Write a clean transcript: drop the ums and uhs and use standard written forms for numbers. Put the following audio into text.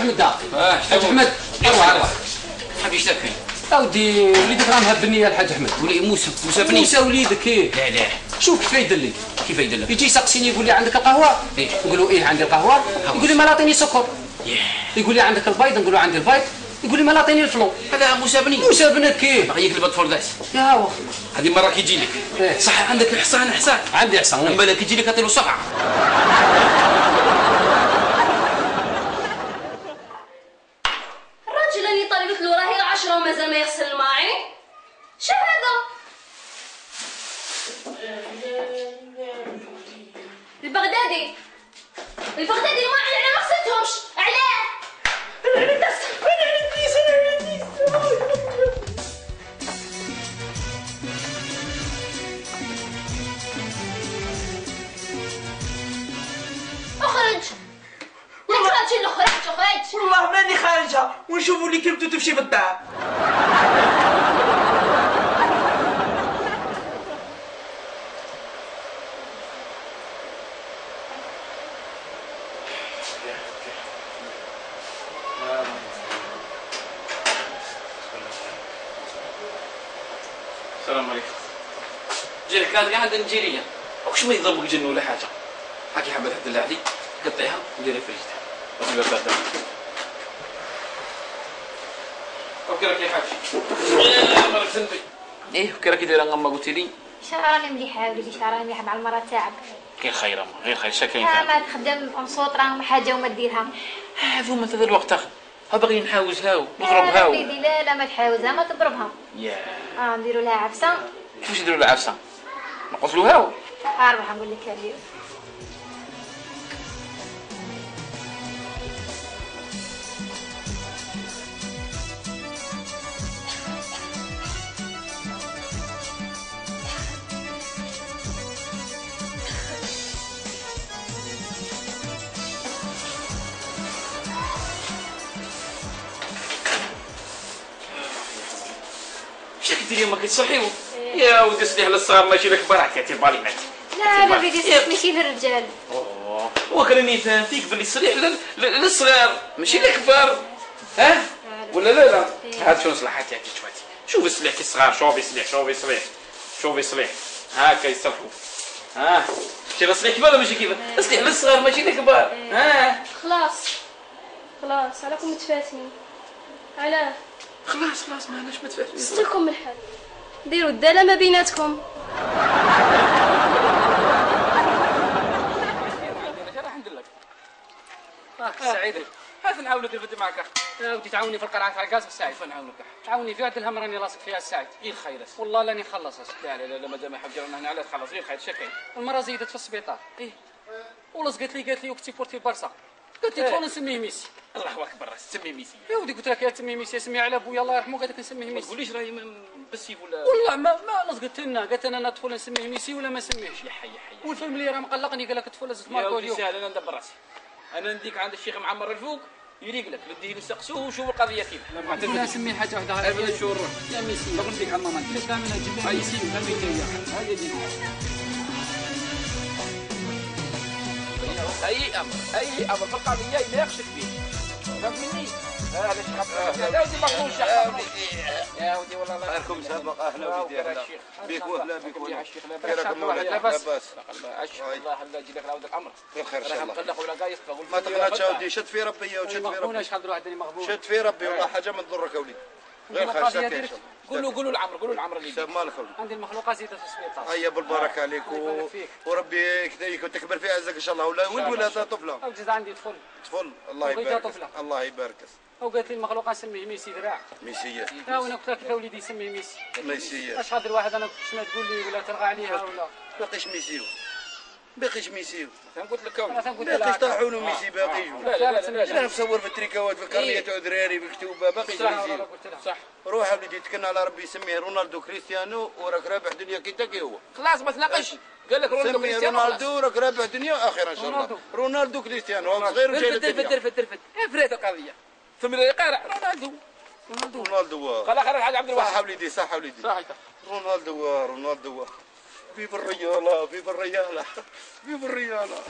احمد حاج احمد اروح حبيبي شتاكين اودي وليدك راه مهبني يا الحاج احمد. موسى بني موسى وليدك ايه. لا شوف كيف يدير لي. كيف يدير لك؟ يجي يسقسيني يقول لي عندك القهوه؟ إيه؟ نقول له ايه عندي القهوه. يقول لي ما لاعطيني سكر. يقول لي عندك البيض؟ نقول له عندي البيض. يقول لي ما لاعطيني الفلون. هذا موسى بنك كيف؟ باغي يقلب فرداس. يا هو هذه مره كيجي لك إيه؟ صح عندك الحصان عندي حصان. اما بالك يجي لك عطيله صقع. الراجل اللي طلبت له راهي 10 ومازال ما يغسل الماعين. شو هذا؟ البغدادي الماعين انا ما غسلتهمش. علاه؟ اخرج. اخرج. والله ماني خارجه ونشوفوا اللي كلمته تمشي في الدار. السلام عليكم. جيلك كان قاعد نجيريه واش ما يضربك جن ولا حاجه. هاكي حبه حد الله عليك قطعيها وديرها في ريجتها وتبقى تاكل. اوكي راك يا حاج. بارك سنتي. ايه اوكي راكي دايره غما قلتي لي. شعراني مليحه وليدي شعراني مليحه مع المراه تاعك. غير خير اما غير خير شاكين ما تخدم مصوت راهم حاجه وما ديرها. هذوما هذا الوقت اخي ها باغيين نحاوزها ونضربها. لا وليدي لا ما تحاوزها ما تضربها. يا نديروا لها عفسه. كيفاش نديروا العفسه؟ نقتلوها؟ راح نقول لك هذه. ديري ما كتصحيو يا ودي صليح للصغار ماشي لكبار حكايتي بالينات. لا وليدي ماشي للرجال. هو كراني فاهم فيك باللي صليح للصغار ماشي لكبار. ها ولا لا هاد شنو صلاحاتي هاكي شواتي شوف الصليح كي الصغار شوفي صليح هاكا يصلحوا. شتي صليح كبار ولا ماشي كبار؟ صليح للصغار ماشي لكبار. خلاص عليكم متفاهمين. علاه؟ خلاص ما عندناش متفاهمين. سلكم الحال ديروا الداله ما بيناتكم. راح ندير لك سعيد هات نعاونك نفد معك ودي تعاوني في القرعه تاع الكاس السعيد. كيف نعاونك؟ تعاوني في هاد الهم راني لاصق فيها السعيد. غير خير والله لاني خلص. لا مادام حاجه رانا هنا على خلاص غير خير شكاين. المرة زيدت في السبيطار. ايه ولصقت لي وكتي بورتي برصا. قالت لي تفون نسميه ميسي. الله اكبر تسمي ميسي. يا ودي قلت لك يا تسميه ميسي سمي على بويا الله يرحمه قالت لك نسميه ما ميسي. تقوليش راهي بالسيف ولا والله ما لصقت لنا قالت انا ندخل نسميه ميسي ولا ما نسميهش. يا حي والفاميلي راه مقلقني قال لك تدخل لازم ماركو اليوم. سهل انا ندبر راسي. انا نديك عند الشيخ معمر الفوق يريق لك نديه نسقسوه ونشوف القضيه كيف. لا نسميه حاجه واحده ابدا شو نروح يا ميسي. ما قلت لك على ماما كيفاش تعملها جيب هاي سيدي خليك هاي دي اي امر في القضيه يناقشك فيه فهمت مني؟ هذا الشيخ لا ودي مغلوش يا ودي والله الله خيركم سابق اهلا ودي اهلا بك واهلا بك يا الشيخ خيركم لا باس الله لا يجي لك راود الامر خير ان شاء الله مقلق ولا قايس ما تقلقش يا ودي شد في ربي وشد في مغبونه ربي شحال دروا عندني مغبونه. شد في ربي والله حاجه ما تضرك يا وليدي غير خير ساكت ان شاء الله قولوا العمر اللي ساب مالك يا وليدي عندي المخلوقات زيدت في السبيطار. هيا بالبركه عليك وربي تكبر في عزك ان شاء الله ولا ولد ولا طفله او جد عندي طفل الله يبارك الله يبارك او قالت لي المخلوقه نسميه ميسي ذراع. ميسيه وانا قلت لك وليدي يسميه ميسي. ميسيه اش هذا الواحد انا كنت تقول لي ولا ترغى عليها ولا باقيش ميسيو باقيش ميسيو قلت لك كوني باقيش طاحون وميسي باقيش لا نصور في التريكوات في الكارنيه تاع دراري مكتوبه باقيش ميسيو صح روح وليدي تكلنا على ربي سميه رونالدو كريستيانو وراك رابح دنيا كي هو خلاص ما تناقش قال لك رونالدو سميه رونالدو راك رابح دنيا اخيرا ان شاء الله رونالدو كريستيانو هو صغير وجاي للدنيا درفت افريت القضيه ثم يقارع رونالدو قال اخر الحاج عبد الواحد صح وليدي رونالدو في الرياله